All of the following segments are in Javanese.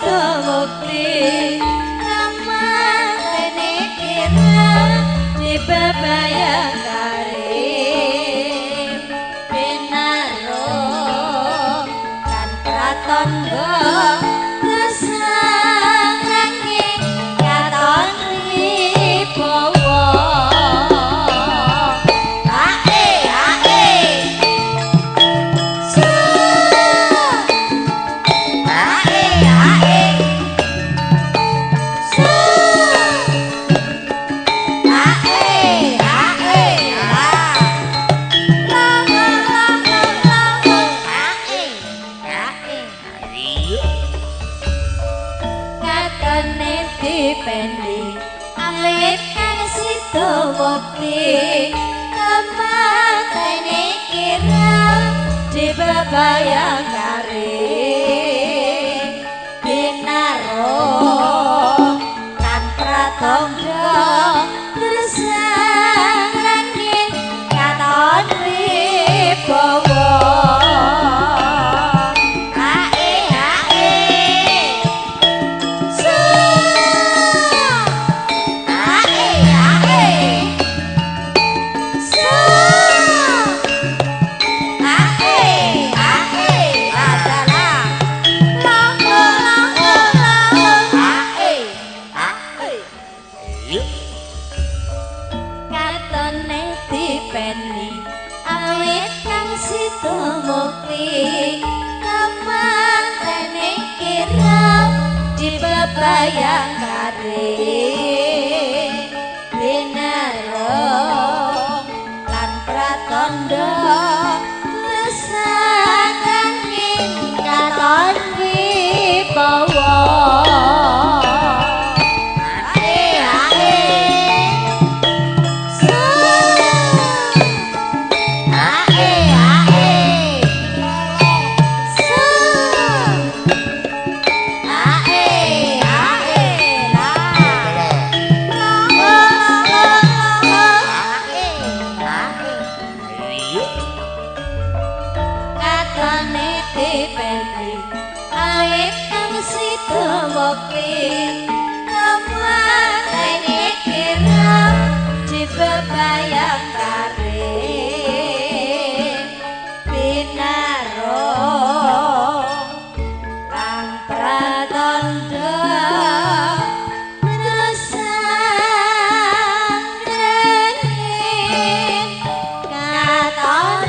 sida mukti kamatene kira dibebayang karim pinaro kan pratandha gesang ranging katon wibawa Pendi awet kang sida mukti kamatene kira dibebayang karim pinaro kan pratandha gesang ranging katon wibawa awet kang sida mukti kamatene kira dibebayang karim pinaro lan pratandha gesang ranging katon wibawa awet kang sida mukti kamatene kira dibebayang karim pinaro kang pratandha gesang ranging katon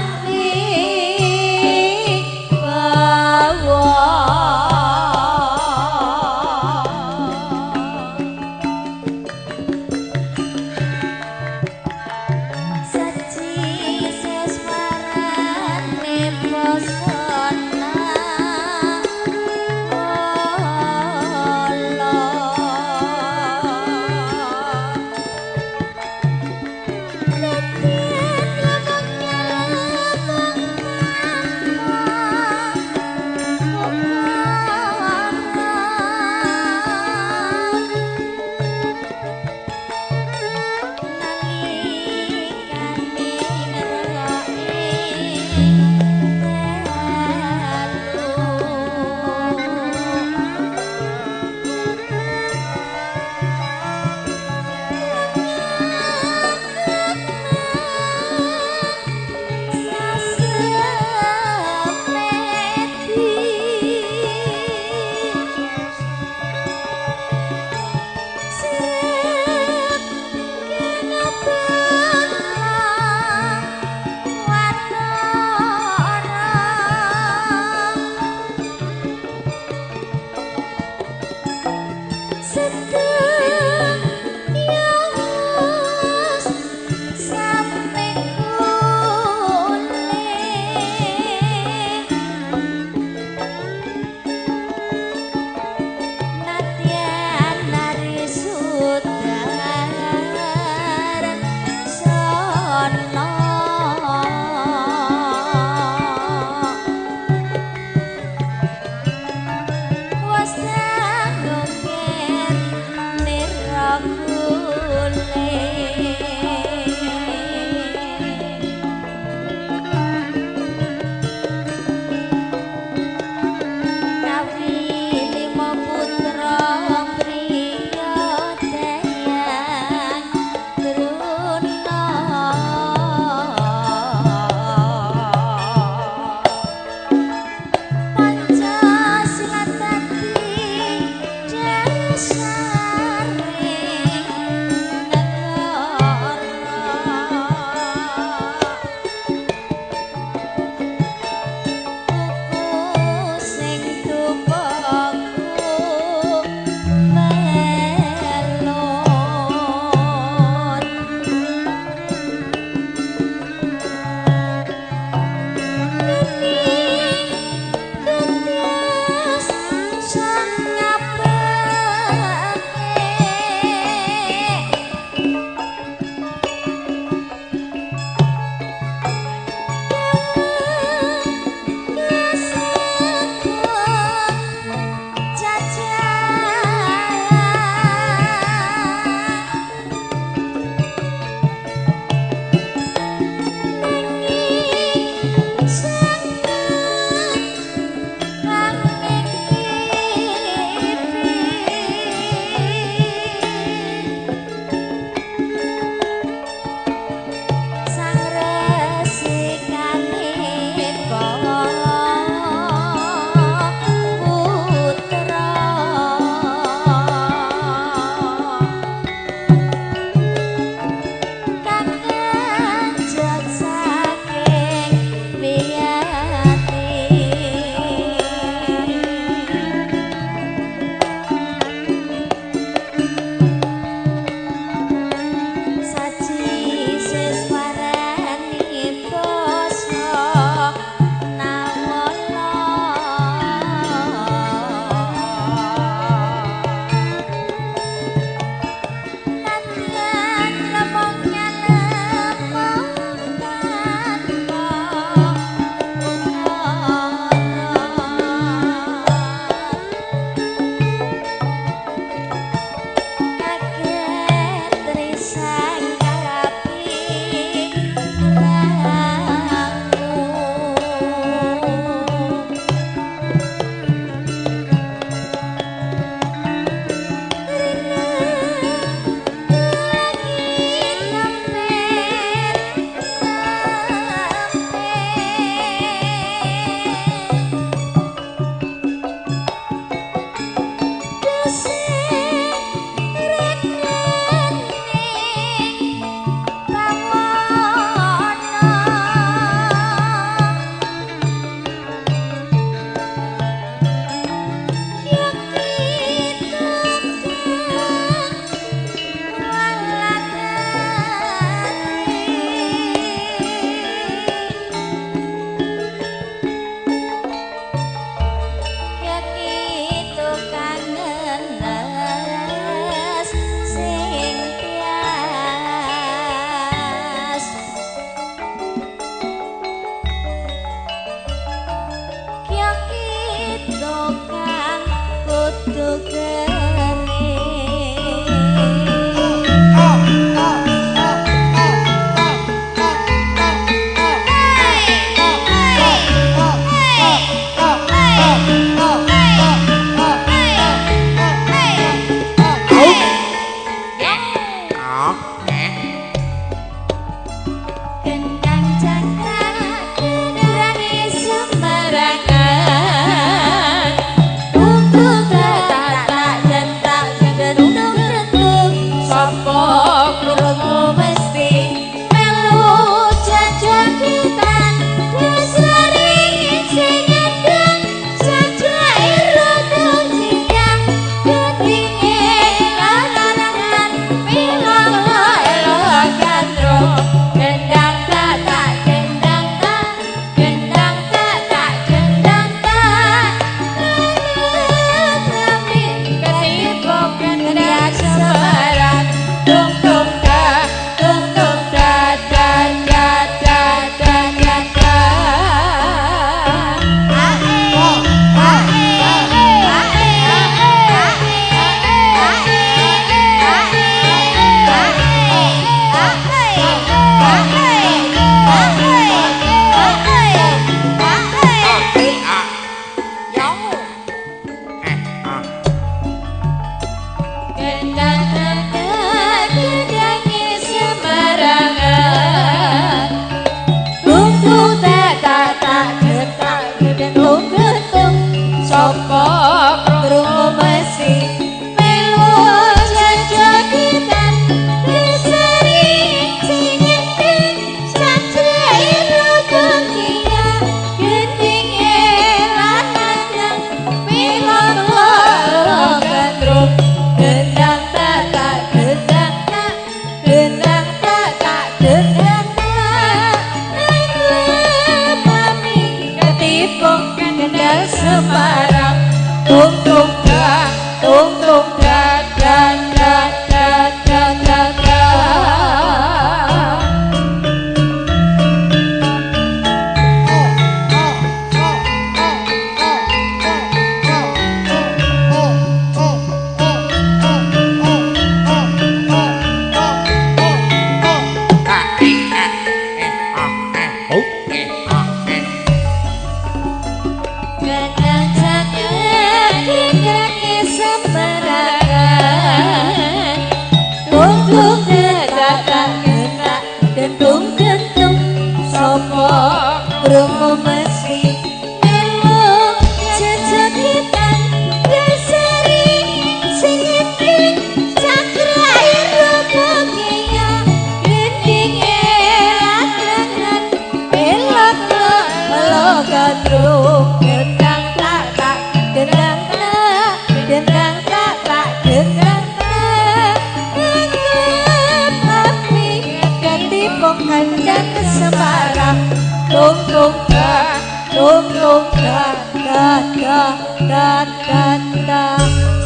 tung tung da da da da da da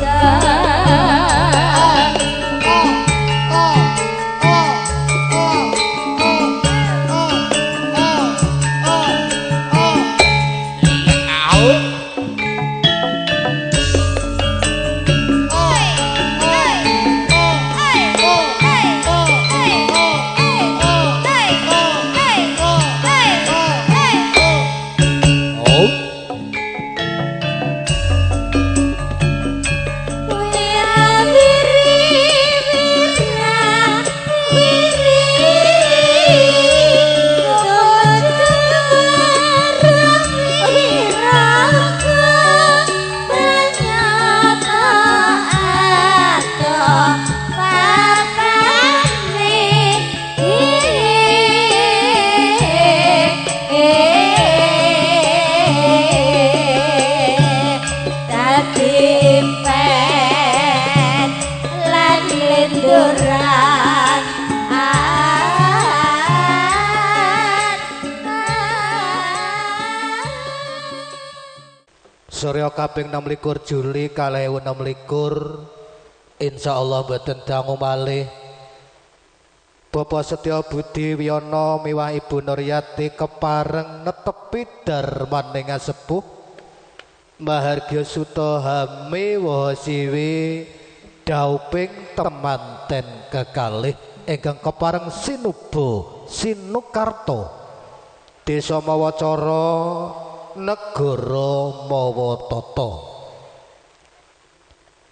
da Surya kaping 26 Juli 2026 insyaallah mboten dangu malih Bapak Setyo Budi Wiono miwah Ibu Nuryati kepareng netepi darmaning sepuh Mahargya Suta Hame Woho Siwi dauping temanten kekalih ingkang kepareng sinuba sinukarta Desa Mawacara Negara Mawatata.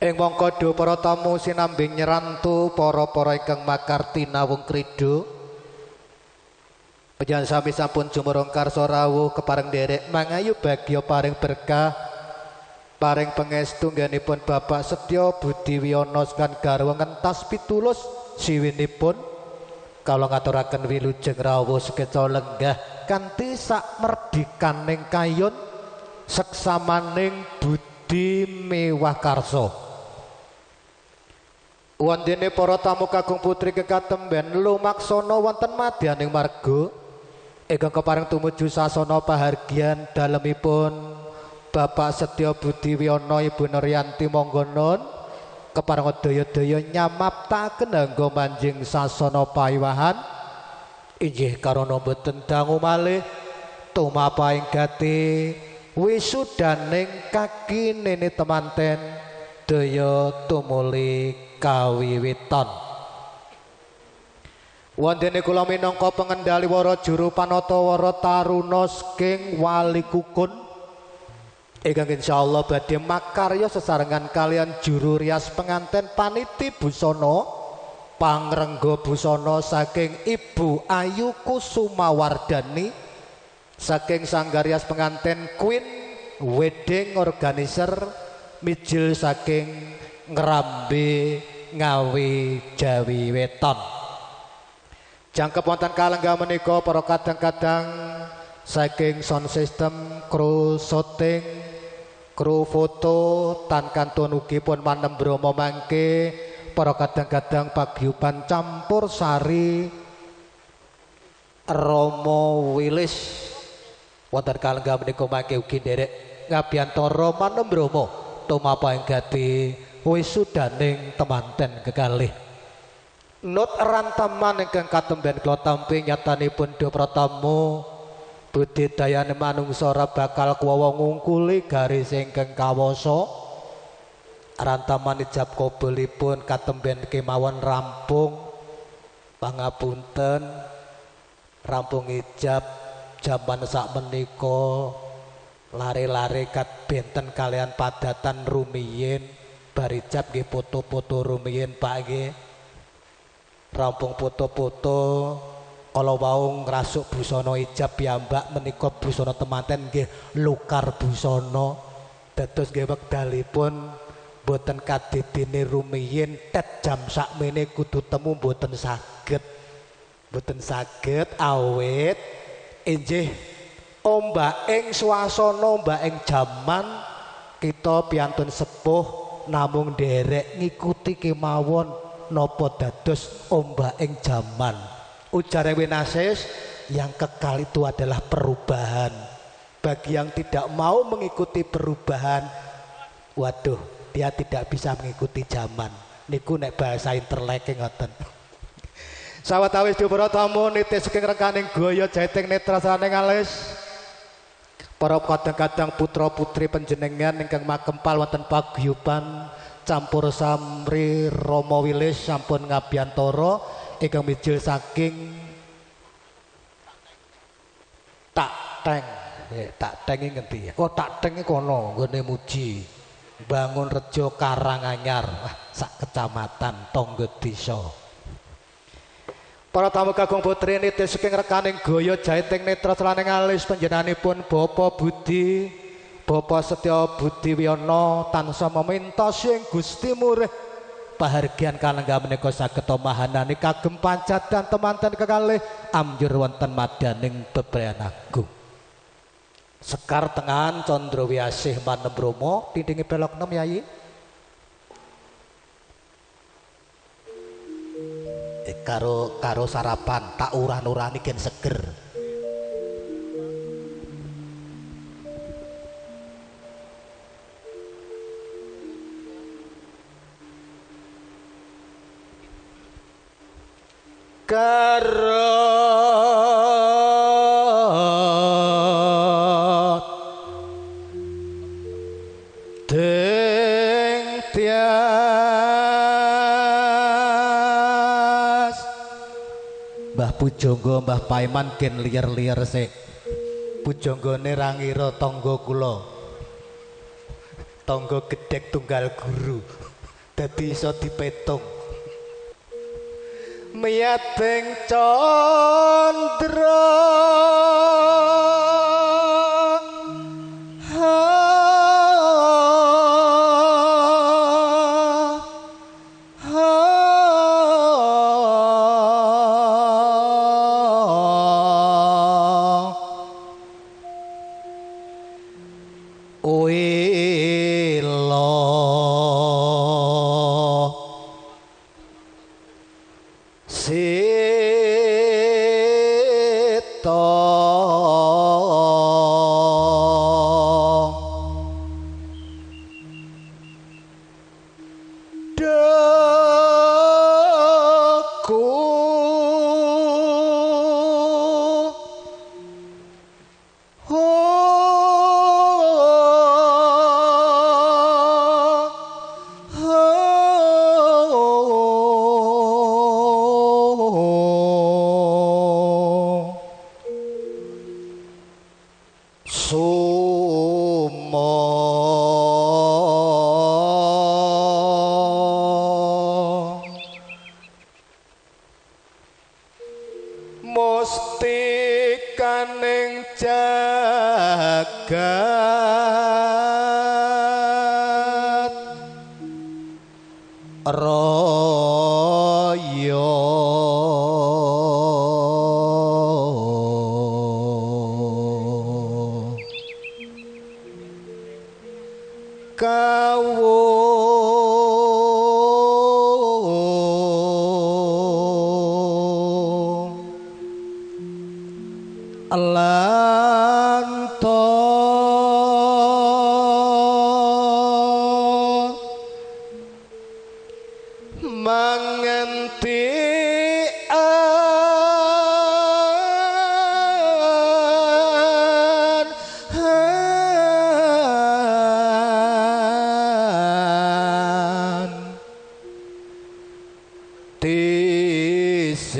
Ing mangka para tamu sinambing nyerantu para-para ingkang makarti nawung krida. Panjenengan sami sampun jumurung karsa rawuh kepareng nderek mangayu bagya paring berkah paring pangestu nggenipun Bapak Setyo Budi Wiono kan garwa ngentas pitulus siwinipun kala ngaturaken wilujeng rawuh sekeca lenggah kanthi sak merdikaning kayon seksamaning budi mewah karsa. Wondene para tamu kakung putri kekatemben lumaksana wonten madyaning marga ingkang kepareng tumuju sasana pahargyan dalemipun Bapak Setyo Budi Wiono Ibu Nuryanti monggo nun kepareng daya-daya nyamaptaken angga manjing sasana pawiwahan inggih karana boten dangu malih tumapaing gati wisudaning kaki nene temanten daya tumuli kawiwitan. Wondene kula minangka pengendali wara juru panata wara taruna saking Wali Kukun ingkang insyaallah badhe makarya sesarengan kalian juru rias penganten paniti busana pangrengga busana saking Ibu Ayu Kusumawardani saking Sanggarias penganten Queen Wedding Organizer mijil saking Ngrambe Ngawi Jawi Weton. Jangkep wonten kalenggah menika para kadang-kadang saking sound system, kru syuting, kru foto tan kantun ugi pun manembromo mangke para kadang-kadang paguyuban campur sari Romo Wilis wonten kalenggah menika mangke ugi nderek ngabiyantara manembromo tumapaing gati wisudaning temanten kekalih. Not rantaman ingkang katemben kula tampi nyatanipun do pratamu budidayane manungsa ora bakal kuwawa ngungkuli garis ingkang kawasa. Rantaman ijab kabulipun katemben kemawon rampung pangapunten rampung ijab jaman sak menika lare-lare kat benten kalian padatan rumiyin bar ijab nggih foto-foto rumiyin Pak nggih rampung foto-foto kalau wau ngrasuk busana ijab piyambak menika busana temanten nggih lukar busana dados nggih wekdalipun boten kadidine rumiyin tet jam sakmene kudu temu boten saged awit inggih ombaking swasana ombaking jaman kita piyantun sepuh namung nderek ngikuti kemawon napa dados ombaking jaman. Ujar Winasis yang kekal itu adalah perubahan Bagi yang tidak mau mengikuti perubahan, waduh, dia tidak bisa mengikuti zaman. Niku nek bahasa interlake ngoten. Sawetawis dipura tamu niti saking rekaning gaya jaiting netra saning alis. Para kadang-kadang putra putri panjenengan ingkang makempal wonten paguyuban campur samri Rama Wilis sampun ngabiyantara ingkang mijil saking Tak Teng. Tak Teng iki ngendi? Oh, Tak Teng iki kono nggone Muji. Bangun Rejo Karanganyar, sak kecamatan Tonggo Desa. Para tamu kakung putri niti saking rekaning gaya jaiting netra selaning alis panjenenganipun Bapak Budi Bapak Setya Budi Wiono tansah memintos ing Gusti Murih pahargyan kalengga menika saged mahanani kagem pancat dan temanten kekalih amjur wonten madaning bebrayan agung. Sekar tengahan Condro Wiasih Manem Bromo tindingi belok 6 Yayi. Karo sarapan tak uran-urani gen seger. Karo deng tias Mbah Pujangga Mbah Paiman gen liyer-liyer sik. Pujanggane ra ngira tangga kula. Tangga gedhek tunggal guru. Dadi iso dipetung. Miyating Candra mustikaning jagat raya lanto mangenti tisih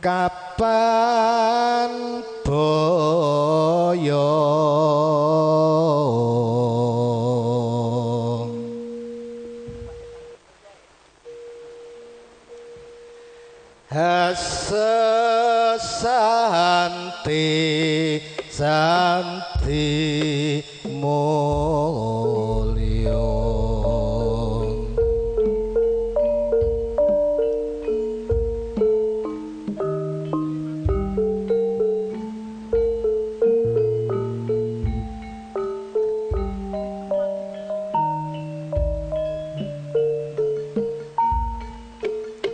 kapan boyo santi santi mulya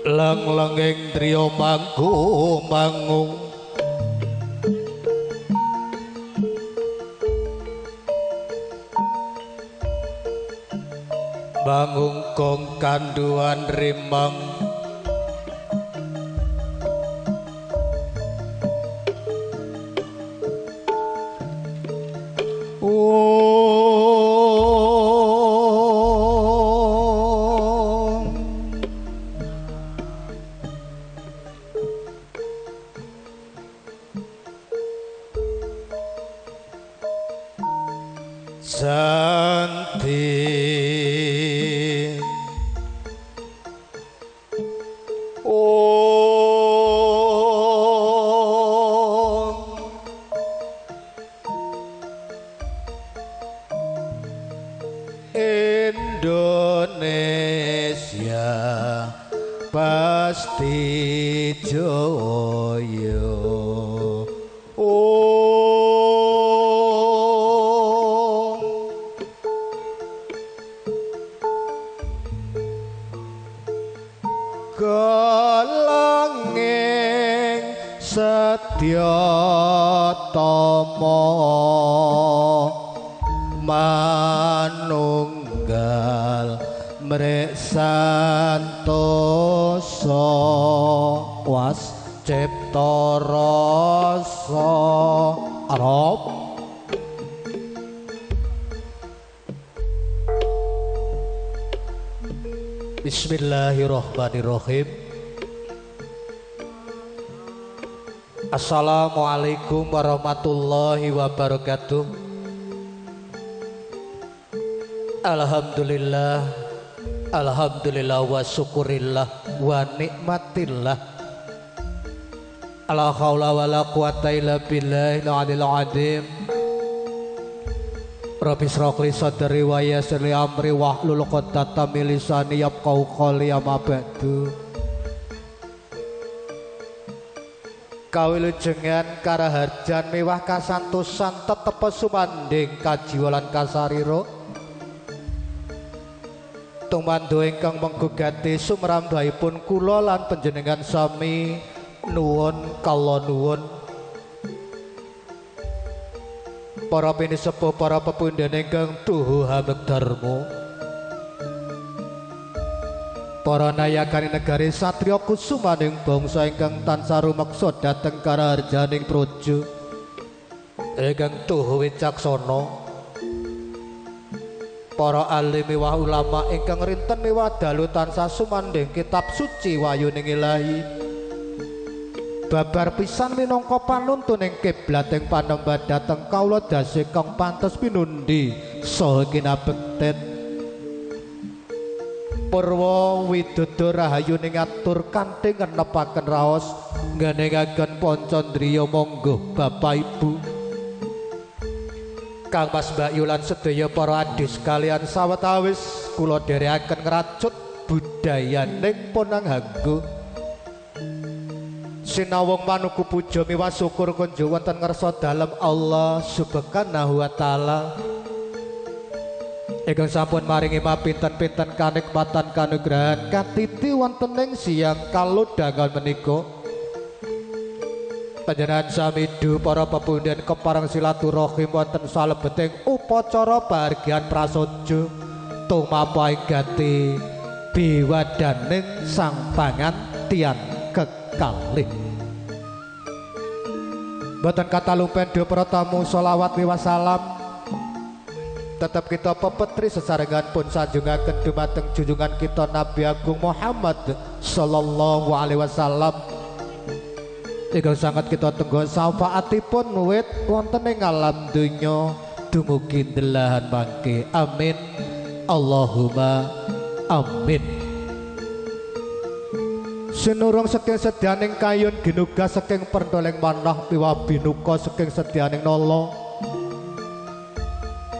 Leng-lenging driya mangku mangung bangung kong kanduan rimang Santi Indonesia pasti jaya kelanging setya tama manunggal mrek santosa was cipta rasa arep Bismillahirrahmanirrahim. Assalamualaikum warahmatullahi wabarakatuh. Alhamdulillah, alhamdulillah wa syukurillah wa nikmatillah. La haula wala quwata illa billahil aliyil azim. Rabbi shrah li sadri wa yassir li amri wahlul 'uqdatam min lisani yafqahu qawli amma ba'du. Kawilujengan karaharjan mewah kasantosan tetep sumanding kajiwalan kasariro tumandha ingkang menggugati sumrambahipun kula lan panjenengan sami nuwun kala nuwun para pinisepuh para pepundhen ingkang tuhu hamegdarma para nayakani negari satriya kusumaning bangsa ingkang tansah rumeksa dhateng karaharjaning praja ingkang tuhu wicaksana para alim miwah ulama ingkang rinten miwah dalu tansah sumanding kitab suci wayuning Ilahi babar pisan minangka panuntuning kiblat ing panembah dhateng kawula dase kang pantes pinundi saha kinabekten purwa widodo rahayuning atur kanthi ngenepaken raos ngeningaken pancandriya monggo Bapak Ibu Kang Mas Mbak Yulan sedaya para adis kalian sawetawis kula dherekaken ngracut budayaning Ponanghanggo sinawung manuku puja miwah syukur kunjuk wonten ngarsa dalem Allah Subhanahu wa taala ingkang sampun maringi mapinten-pinten kanikmatan kanugrahan katiti wonten ing siang kalodhangan menika panjenengan samidu para pepundhen kepareng silaturahim wonten salebeting upacara pahargyan prasaja tumapaing gati biwadaning sang pangantian kekalih mboten kata lumpen para tamu sholawat miwah salam tetap kita pepetri sesarengan pun sanjungaken dumateng junjungan kita Nabi Agung Muhammad sallallahu alaihi wasallam ingkang sanget kita tenggo syafaatipun wit wonten ing alam donya dumugi delahan mangke amin Allahumma amin. Sinurung saking sedyaning kayun ginuga saking pertoleng manah piwa binuka saking sedyaning nala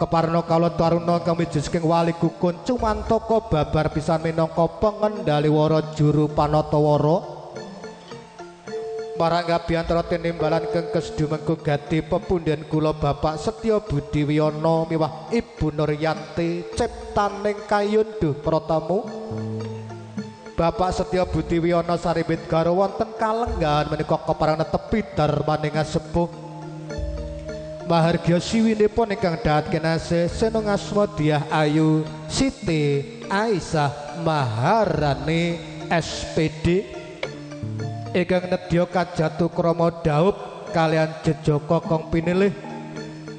keparna kala taruna kami saking wali gukun cumantaka babar pisan minangka pengendali wara juru panatawara marang kabiantara tinimbalan keng kesdumengku gati pepundhen kula Bapak Setya Budi Wiyono miwah Ibu Nuryanti ciptaning kayun duh pratamu Bapak Setyo Budi Wiono Saribit Garo wonten kalenggahan menika keparang netepi darmaning sepuh mahargya siwinipun ingkang dahat kinasih seneng asma Diah Ayu Siti Aisyah Maharani SPD ingkang nedya kajatu krama dhaup kalian jejaka kang pinilih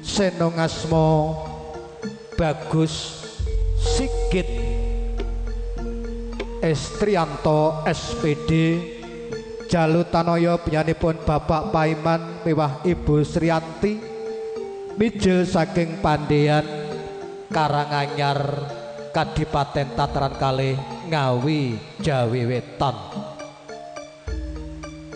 seneng asma Bagus Sigit Estrianto SPD Jalutanoyo penyanipun Bapak Paiman miwah Ibu Srianti mijil saking Pandean Karanganyar Kadipaten Tataran Kalih Ngawi Jawi Wetan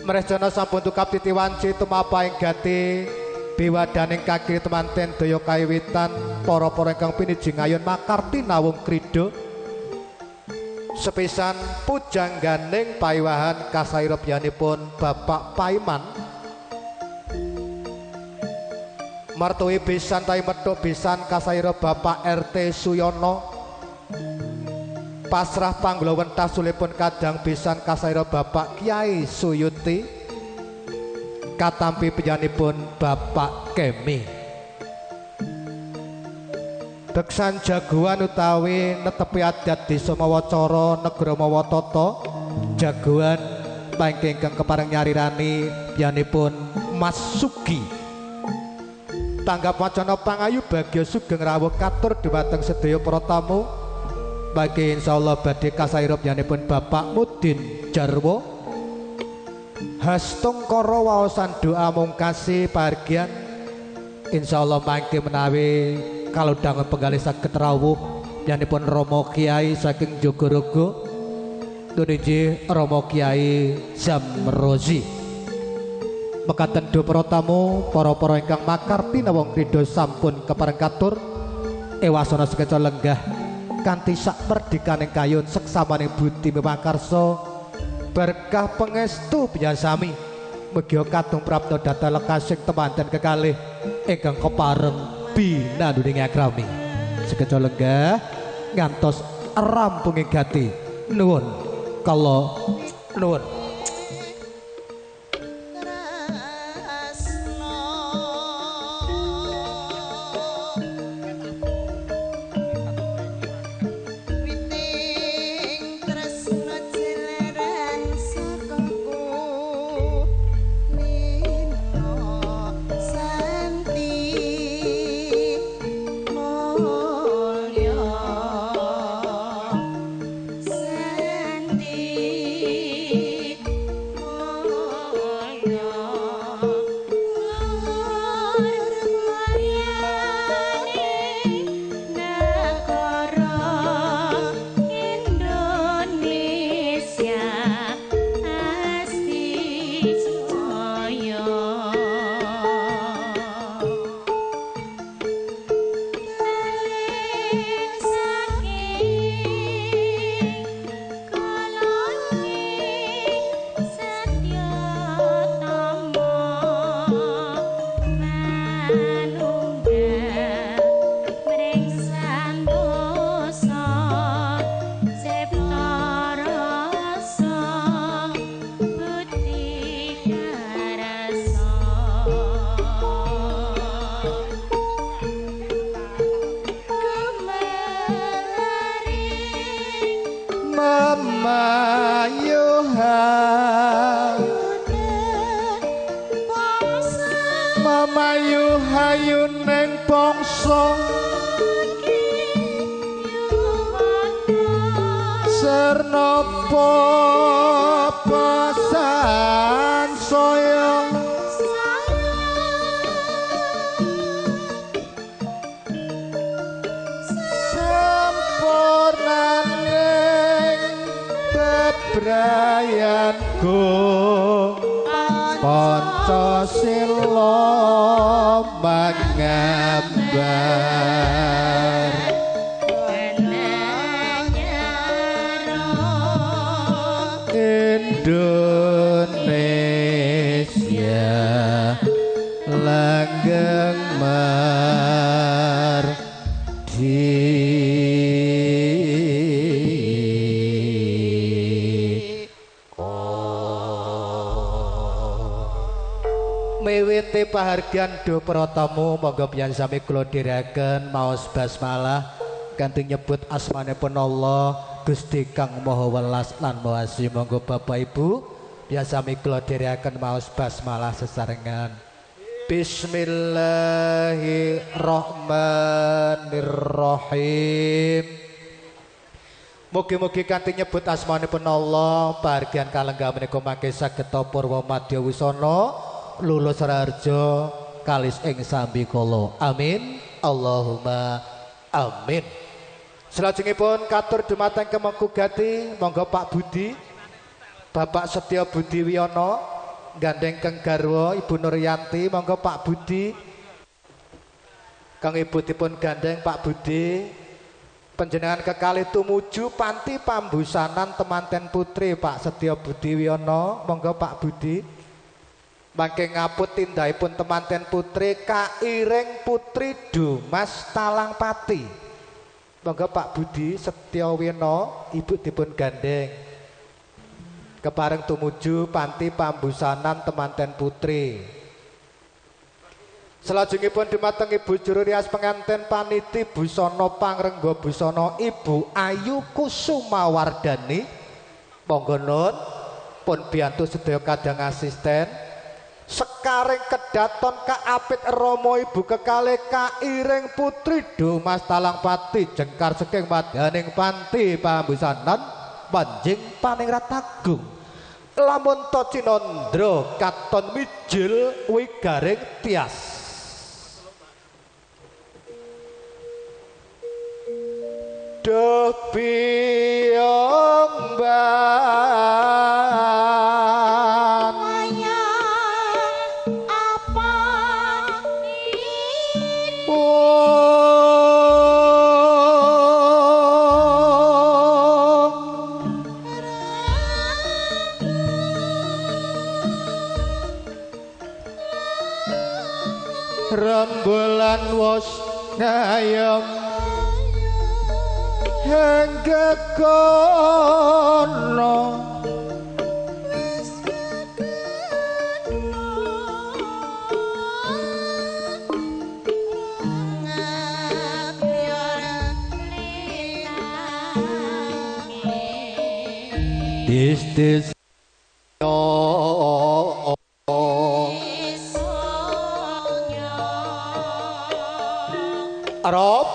Mresjana sampun tukap titiwanci tumapa ing gati biwadaning kaki temanten daya kawiwitan para-para ingkang piniji ngayon makarti nawung krida sepisan pujangganing paiwahan kasairepyanipun Bapak Paiman martuwi besan tawi medhok besan kasaira Bapak RT Suyono pasrah panggula wentas sulipun kadang besan kasaira Bapak Kiai Suyuti katampi penyanipun Bapak Kemi beksan jagoan utawi netepi adat desa mawacara negara mawatata jagoan pangking ingkang kepareng nyarirani pyanipun Mas Sugi tanggap wacana pangayu bagya sugeng rawuh katur dhumateng sedaya para tamu bagi insyaallah badhe kasaira pyanipun Bapak Mudin Jarwo hastungkara waosan doa mungkasi pahargyan insyaallah mangke menawi kalau dangun penggalih saged rawuh pyanipun Romo Kiai saking Jogorogo tuniji Romo Kiai Zamrozi mekaten do para tamu para-para ingkang makarti nawung krida sampun kepareng katur ewasana sekeca lenggah kanthi sak merdikaning kayun seksamaning budi mipakarsa berkah pangestu piyasami mugia kadung prapta dhateng lekasing temanten kekalih ingkang kepareng binanduning akrami sekeca lenggah ngantos rampunging gati nuwun kala nuwun Mamayu hayuning bangsa sernapa pasan saya sampurnaning bebrayanku Pancasila manggambar Indonesia langgeng mardi miwiti pahargyan do para tamu monggo pian sami kula dherekaken maos basmalah kanthi nyebut asmanipun Allah Gusti Kang Maha Welas lan Maha Asih. Monggo Bapak Ibu pian sami kula dherekaken maos basmalah sesarengan. Bismillahirrahmanirrahim. Mugi-mugi kanthi nyebut asmanipun Allah pahargyan kalenggah menika mangke saged purwa madya wisana lulus raharja kalis ing sambikala. Amin. Allahumma amin. Salajengipun katur dumateng Kemengku Gati monggo Pak Budi Bapak Setya Budi Wiyono gandeng keng garwa Ibu Nuryanti monggo Pak Budi kang ibutipun gandeng Pak Budi panjenengan kekalih tumuju panti pambusanan temanten putri Pak Setya Budi Wiyono monggo Pak Budi mangke ngaput tindahipun temanten putri Kairing Putri Dumas Talangpati monggo Pak Budi Setya Wiyono ibu dipun gandeng kepareng tumuju panti pambusanan temanten putri. Selajengipun dumateng Ibu Juru Rias pengantin paniti busana pangrengga busana Ibu Ayu Kusumawardani monggo nun pun biyantu sedaya kadang asisten sekaring kedaton kaapit Rama Ibu kekalih Kairing Putri Dumas Talangpati jengkar saking madyaning panti pambusanan Panjing Paningrat Agung lamun to Cinandra katon mijil wigaring tias. Duh piyamban wayang apa rembulan wos ngayem hingga kono this Arab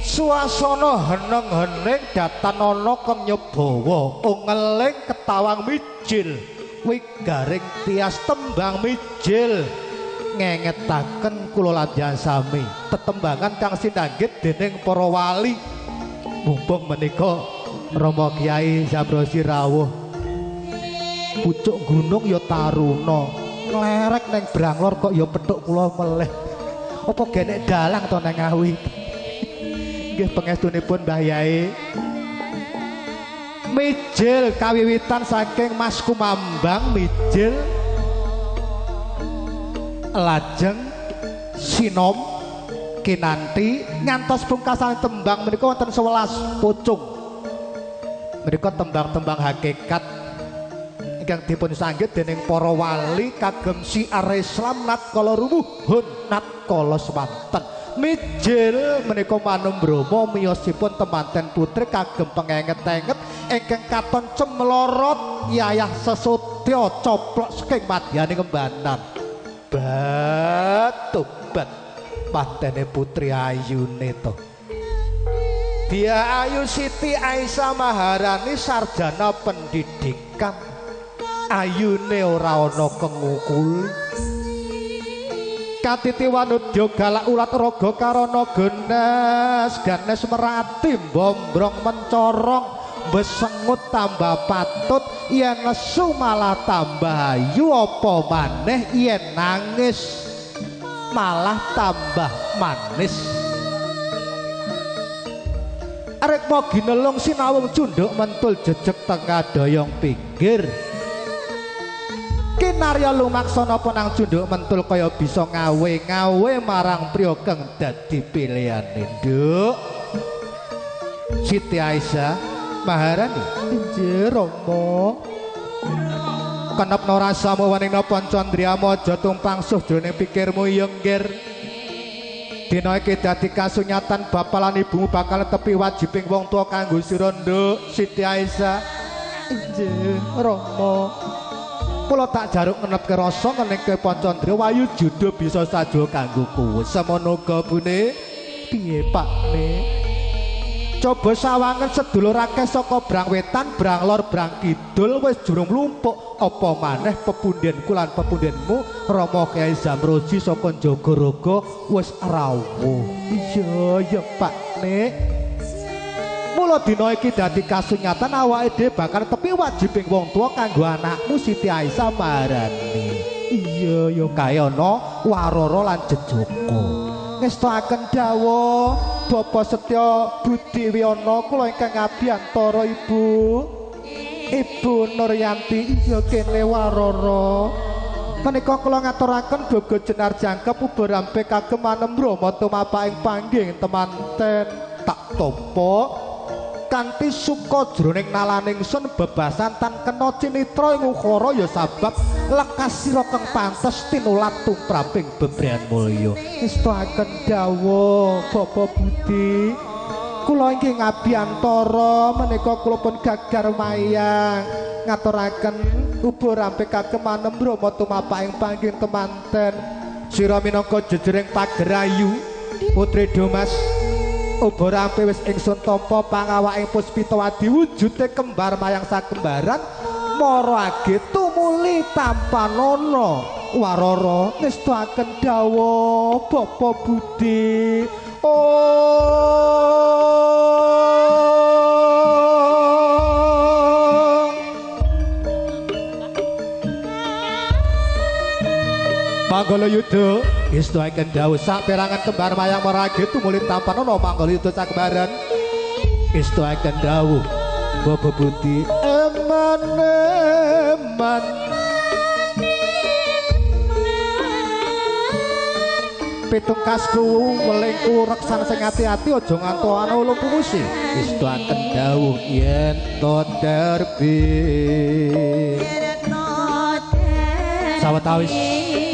suasana heneng-heneng datan ana kenyebawa ungeling ketawang mijil wigaring tias tembang mijil ngengetaken kula ladyan sami tetembangan kang sinanggit dening para wali mumpung menika Rama Kyai Zamrozi rawuh pucuk gunung ya taruna nglerek neng Branglor kok ya petuk kula meleh apa genek dalang to nang Ngawi. Nggih pangestunipun Mbah Yai mijil kawiwitan saking Mas Kumambang mijil lajeng sinom kinanti ngantos pungkasan tembang menika wonten 11 pucung menika tembang-tembang hakikat ingkang dipun sanggit dening para wali kagem syiar Islam natkala rubuhun natkala semanten mijil menika manum Brahma miyosipun temanten putri kagem pengenget-enget ingkang katon cemlorot yayah sesotya coplok saking madyaning kembanan batubat pantene putri ayune to Dia Ayu Siti Aisyah Maharani sarjana pendidikan ayune ora ana kengukul Katiti Wanudya galak ulat raga karana genes ganes merati bombrong mencorong besengut tambah patut yen nesu malah tambah ayu apa maneh yen nangis malah tambah manis arek mau ginelung sinawung cunduk mentul jejeg tengah doyong pinggir kinarya lumaksana penang cunduk mentul kaya bisa ngawe-ngawe marang priya kang dadi pilihane nduk Siti Aisyah Maharani inggih Rama kenepna rasamu wanina Pancandriya aja tumpangsuh jroning pikirmu yenggir dina iki dadi kasunyatan bapak lan ibumu bakal tepi wajibing wong tuwa kanggo sira nduk Siti Aisyah inggih Rama kula tak jaruk ngenepke rasa ngeningke Pancandriya wayu judo bisa saja kanggo kowe semono uga bune piye Pakne coba sawangan sedulur akeh saka brang wetan brang lor brang kidul wis jurung lumpuk apa maneh pepundhenku lan pepundhenmu Rama Kyai Zamroji saka Jagaraga wis rawuh iya ya Pakne mula dina iki dadi kasunyatan awake dhewe bakal tepi wajibing wong tuwa kanggo anakmu Siti Aisyah Maharani iya ya kayana warara lan jejaka ngestakaken dawuh Bapak Setya Budi Wiyana kula ingkang ngabiyantara Ibu Nuryanti iya kene warara menika kula ngaturaken bogo jenar jangkep ubarampe kagem manem Rama tumapaking panggih temanten tak tampa kanthi suka jroning nalaning sun bebasan tan kena cinitra ing ukara ya sabab lekas sira kang pantes tinulat tumraping bebrian mulya istakaken dawuh Bapak Budi kula inggih ngabiyantara menika kula pun gagar mayang ngaturaken ubo rampe kagem manem Rama tumapaking panggih temanten sira minangka jejering pagerayu putri Domas ubo rampe wis ingsun tampa pangawaking Puspitawati wujude kembar mayang sakembaran mara age tumuli tampanana warara ngestakaken dawuh Bapak Budi Manggala Yudha istakaken dawuh saperangan kembar mayang marage tumuli tampanana Manggala Yudha sakembaran istakaken dawuh Bapak Budi eman pitungkasku welingku reksan sing ati-ati aja ngantuk ana ulung pungsi istakaken dawuh yen to terbit sawetawis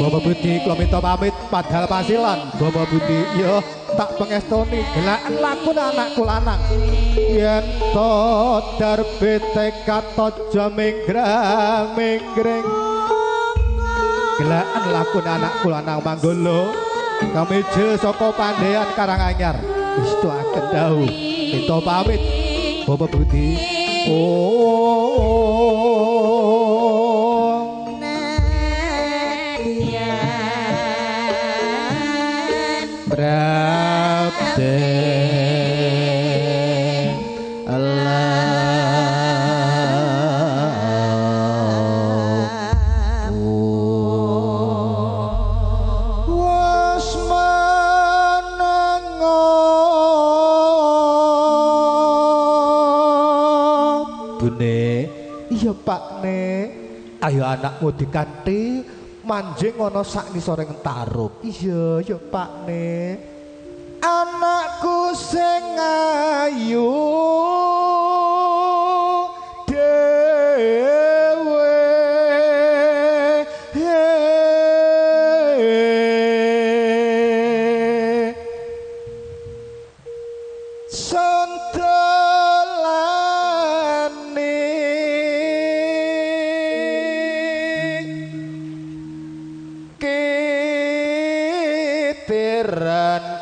Bapak Budi kula minta pamit padhal pasilan Bapak Budi ya tak pengestoni gelakan lakun anakku lanang yen to terbit tekad aja minggrang-minggring gelakan lakun anakku lanang Manggala kamije saka Pandhean Karanganyar istakaken dawuh minta pamit Bapak Budi Prabde iya Pakne ayo anakmu dikanthi manjing ana sak ngisoring tarup iya ya Pakne anakku sing ayu dewe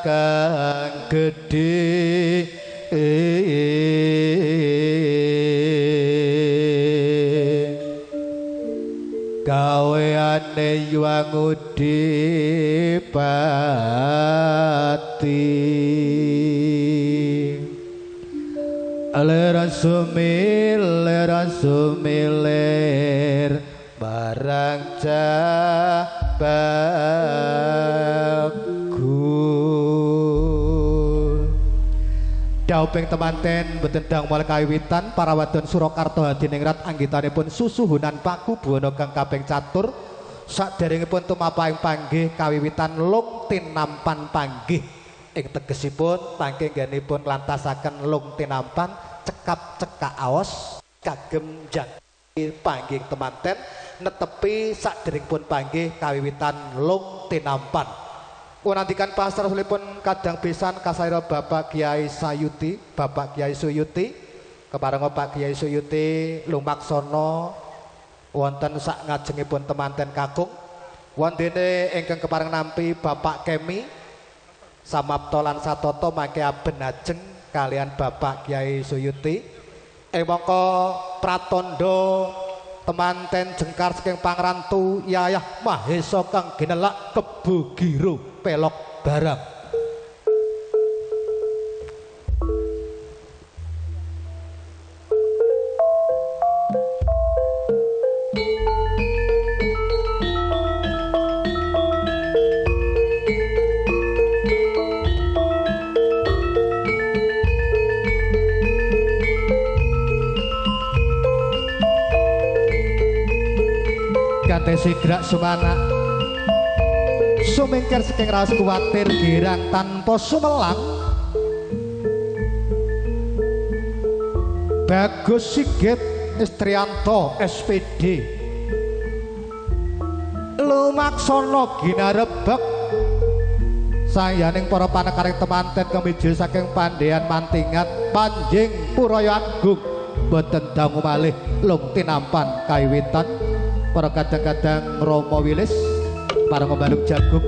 kang gedhe gaweane yuang udi pati sumilir barang Dauping temanten betendang mal kawiwitan para wadon Surakarta hadiningrat anggitanipun susuhunan paku buwana kang kaping catur saderengipun tumapaing panggih kawiwitan lung tinampan panggih ing tegesipun panggih nggenipun lantasaken lung tinampan cekap cekak aos kagem janji panggih temanten netepi saderengipun panggih kawiwitan lung tinampan. Punantikan pasrasulipun kadang pisan kasaira Bapak Kiai Sayuti, Bapak Kiai Suyuti, keparenga Pak Kiai Suyuti lumaksana wonten sak ngajengipun temanten kakung. Wondene ingkang kepareng nampi Bapak Kemi samapta lan satata mangke aben ajeng kalian Bapak Kiai Suyuti. Mongko pratandha temanten jengkar saking pangrantu Yayah Mahesa kang ginelak Kebo Giro Pelok Barang. Sigrak sumana sumingkir saking raos kuwatir girang tanpa sumelang Bagus Sigit Istrianto SPD lumaksana ginarebeg sayaning para panekaring temanten kemijil saking Pandhean Mantingat Panjing Puraya Agung boten dangu malih lung tinampan kawiwitan para kadang-kadang Romo Wilis para ngebaluk jagung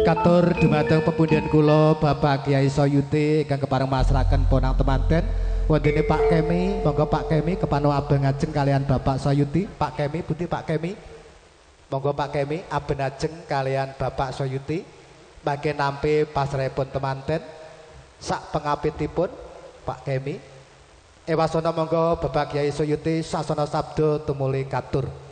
katur dumateng pepundhen kula Bapak Kiai Sayuti kang kepareng masraken ponang temanten wondene Pak Kemi monggo Pak Kemi kepanu abeng ajeng kalian Bapak Sayuti. Pak Kemi pundi Pak Kemi monggo Pak Kemi aben ajeng kalian Bapak Sayuti mangke nampi pasrahipun temanten sak pengapitipun Pak Kemi ewasana monggo Bapak Kiai Sayuti sasana sabda tumuli katur.